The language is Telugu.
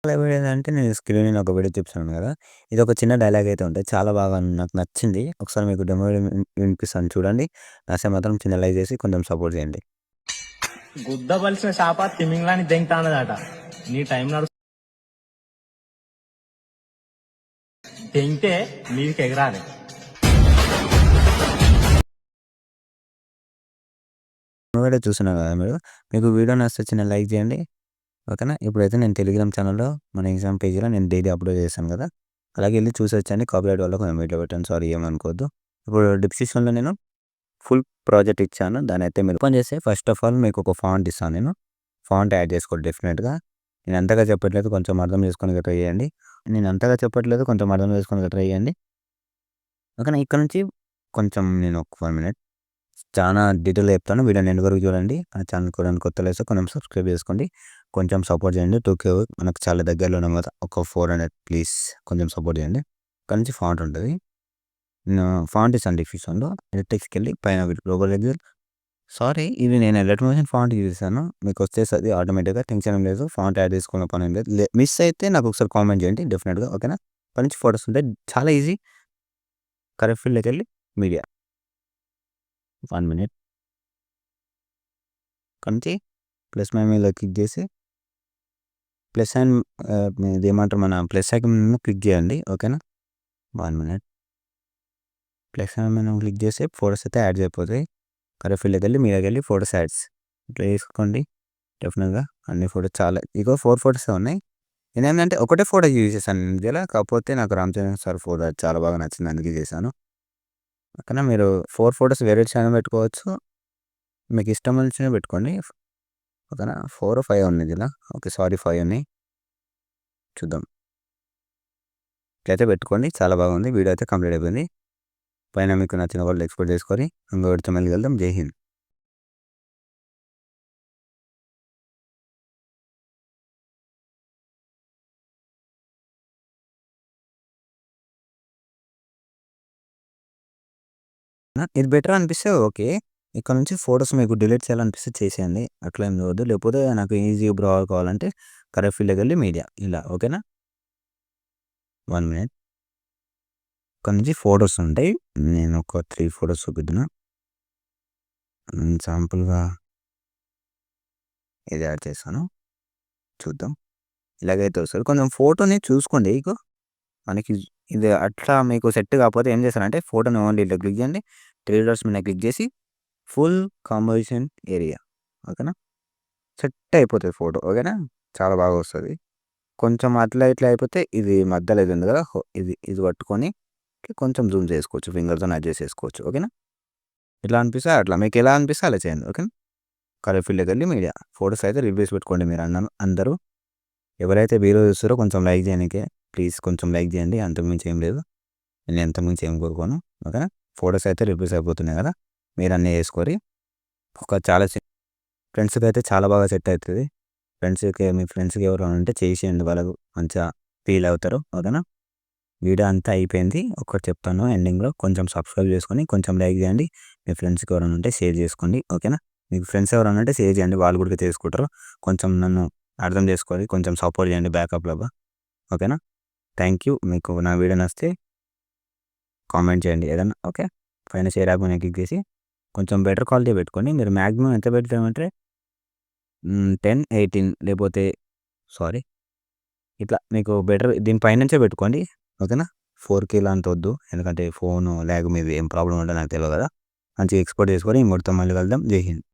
ఏదంటే నేను స్క్రీన్ ఒక వీడియో చూపిస్తున్నాను గదా! ఇదొక చిన్న డైలాగ్ అయితే ఉంటది. చాలా బాగా నాకు నచ్చింది. ఒకసారి మీకు డెమో వినిపిస్తాను చూడండి. నచ్చితే మాత్రం చిన్న లైక్ చేసి కొంచెం సపోర్ట్ చేయండి. గుద్దవలసిన శాప తిమింగలాన్ని దెంగతాన్నదట. నీ టైం దెంగితే మీదికి ఎగరాలి. వీడియో చూస్తున్నారు కదా మీరు. మీకు వీడియో నచ్చితే చిన్న లైక్ చేయండి. ఓకేనా. ఇప్పుడైతే నేను టెలిగ్రామ్ ఛానల్‌లో మన ఎగ్జామ్ పేజ్‌లో నేను డైలీ అప్‌లోడ్ చేశాను కదా! అలాగే ఎళ్లి చూసొచ్చండి. కాపీరైట్ వల్ల కొంచెం వీడియో పెట్టాను. సారీ ఏమనుకోవద్దు. ఇప్పుడు డిస్క్రిప్షన్‌లో నేను ఫుల్ ప్రాజెక్ట్ ఇచ్చాను. దాన్నైతే మీరు ఓపెన్ చేస్తే ఫస్ట్ ఆఫ్ ఆల్ మీకు ఒక ఫాంట్ ఇస్తాను నేను. ఫాంట్ యాడ్ చేసుకోండి డెఫినిట్‌గా. నేను అంతగా చెప్పట్లేదు. కొంచెం అర్థం చేసుకోనికి ట్రై చేయండి. నేను అంతగా చెప్పట్లేదు. కొంచెం అర్థం చేసుకోనికి ట్రై చేయండి. ఓకేనా. ఇక్కడ నుంచి కొంచెం నేను ఒక 1 మినిట్ చానా డీటెయిల్‌గా చెప్తాను. వీడియోని ఎండ్ వరకు చూడండి. నా ఛానల్ కూడా కొత్తలో వస్తే కొంచెం సబ్స్క్రైబ్ చేసుకోండి. కొంచెం సపోర్ట్ చేయండి. 2K మనకు చాలా దగ్గరలో ఉన్నాం కదా! ఒక 400 ప్లీజ్ కొంచెం సపోర్ట్ చేయండి. ఇక్కడ నుంచి ఫాంట్ ఉంటది. ఫాంట్ ఇస్ అండ్ డిస్క్రిప్షన్‌లో టెక్స్ట్‌కెళ్ళి పైన గ్లోబల్ ఎగ్జల్ సారీ ఇది నేను ఎలర్ట్ మోషన్ ఫాంట్ యూజ్ చేశాను. మీకు వచ్చేస్తది ఆటోమేటిక్‌గా టెన్షన్ ఏం లేదు. ఫాంట్ యాడ్ చేసుకోవాల్సిన పని ఏం లేదు. మిస్ అయితే నాకు ఒకసారి కామెంట్ చేయండి డెఫినిట్‌గా ఓకేనా. అక్కడి నుంచి ఫోటోస్ ఉంటాయి. చాలా ఈజీ. కరెక్ట్ ఫీల్డ్‌లోకెళ్ళి మీడియా 1 మినిట్ అక్కడి నుంచి ప్లస్ మీద క్లిక్ చేసి ప్లస్ అండ్ ఇదేమంటారు మన ప్లస్ ఐకాన్ మీద క్లిక్ చేయండి. ఓకేనా. 1 మినిట్ ప్లస్ మీద క్లిక్ చేస్తే ఫోటోస్ అయితే యాడ్ అయిపోతాయి. కరెక్ట్ ఫీల్డ్‌లోకెళ్ళి మీదకెళ్ళి ఫోటోస్ యాడ్స్ ఇట్లా చేసుకోండి. డెఫినిట్‌గా అన్ని ఫోటోస్ చాలా ఇగో 4 ఫోటోసే ఉన్నాయి. నేనేంటంటే ఒకటే ఫోటో యూజ్ చేశాను ఇందులో. కాకపోతే నాకు రామ్ చరణ్ సార్ ఫోటో చాలా బాగా నచ్చింది అందుకే చేశాను. ఓకేనా. మీరు 4 ఫోటోస్ వేరే ఛానల్ పెట్టుకోవచ్చు. మీకు ఇష్టం వచ్చినవి పెట్టుకోండి. ఓకేనా. 4 5 ఉన్నాయి ఇందులో. ఓకే సారీ 5 ఉన్నాయి. చూద్దాం. ఇట్లయితే పెట్టుకోండి. చాలా బాగుంది. వీడియో అయితే కంప్లీట్ అయిపోయింది. పైన మీకు నచ్చిన వాళ్ళు ఎక్స్‌పోర్ట్ చేసుకొని ఇంకొకటితో మళ్ళీ కలుద్దాం. జై హింద్. ఇది బెటర్ అనిపిస్తే ఓకే. ఇక్కడ నుంచి ఫోటోస్ మీకు డిలీట్ చేయాలనిపిస్తే చేసేయండి. అట్లా ఏం వద్దు. లేకపోతే నాకు ఈజీగా బ్రౌ కావాలంటే కరెక్ట్ ఫీల్డ్‌లోకెళ్ళి మీడియా ఇలా ఓకేనా. 1 మినిట్ ఇక్కడ నుంచి ఫోటోస్ ఉంటాయి. నేను ఒక 3 ఫోటోస్ చూపిద్దునా. శాంపుల్‌గా ఇది యాడ్ చేశాను. చూద్దాం. ఇలాగైతే వస్తది. కొంచెం ఫోటోని చూసుకోండి. ఇగో మనకి ఇది అట్లా మీకు సెట్ కాకపోతే ఏం చేస్తారంటే ఫోటోని ఓన్లీ ఇట్లా క్లిక్ చేయండి. 3 డాట్స్ మీద క్లిక్ చేసి ఫుల్ కంపోజిషన్ ఏరియా ఓకేనా. సెట్ అయిపోతది ఫోటో ఓకేనా. చాలా బాగా వస్తది. కొంచెం అట్లా ఇట్లా అయిపోతే ఇది మధ్యలో ఇది ఉంది కదా! ఇది ఇది పట్టుకొని కొంచెం జూమ్ చేసుకోవచ్చు. ఫింగర్‌తోని అడ్జస్ట్ చేసుకోవచ్చు. ఓకేనా. ఎట్లా అనిపిస్తే అట్లా మీకు ఎలా అనిపిస్తే అలా చేయండి. ఓకేనా. కలర్ ఫీల్డ్‌లోకెళ్ళి మీడియా ఫోటోస్ అయితే రివ్యూస్ పెట్టుకోండి మీరు అందరూ. ఎవరైతే వీడియో చూస్తారో కొంచెం లైక్ చేయనీకే ప్లీజ్ కొంచెం లైక్ చేయండి. అంతకుమించి ఏం లేదు. నేను అంతకుమించి ఏం కోరుకోను. ఓకేనా. ఫోటోస్ అయితే రివ్యూస్ అయిపోతున్నాయి కదా! మీరు అన్నీ చేసుకోరి. ఒక చాలా ఫ్రెండ్స్‌కి అయితే చాలా బాగా సెట్ అవుతది. మీ ఫ్రెండ్స్‌కి ఎవరైనా ఉంటే చేసేయండి. వాళ్ళకు మంచిగా ఫీల్ అవుతారు. ఓకేనా. వీడియో అంతా అయిపోయింది. ఒకటి చెప్తాను ఎండింగ్‌లో కొంచెం సబ్స్క్రైబ్ చేసుకొని కొంచెం లైక్ చేయండి. మీ ఫ్రెండ్స్‌కి ఎవరైనా ఉంటే షేర్ చేసుకోండి. ఓకేనా. మీకు ఫ్రెండ్స్ ఎవరైనా ఉంటే షేర్ చేయండి. వాళ్ళు కూడా చేసుకుంటారు. కొంచెం నన్ను అర్థం చేసుకోండి. కొంచెం సపోర్ట్ చేయండి బ్యాకప్‌లాగా. ఓకేనా. Thank you. మీకు నా వీడియో నచ్చితే కామెంట్ చేయండి ఏదన్నా. ఓకే. పైన షేర్ ఐకాన్ క్లిక్ చేసి కొంచెం బెటర్ క్వాలిటీ పెట్టుకోండి. మీరు మాక్సిమం ఎంత పెడతామంటే 10, 18 లేకపోతే సారీ ఇట్లా మీకు బెటర్ దీని పైనుంచే పెట్టుకోండి. ఓకేనా. 4Kలో అంత వద్దు. ఎందుకంటే ఫోను ల్యాగ్ మీద ఏం ప్రాబ్లమ్ ఉంటదో నాకు తెలవదు కదా! మంచిగా ఎక్స్‌పోర్ట్ చేసుకొని ఇంకొకటితో మళ్ళీ కలుద్దాం. జై హింద్.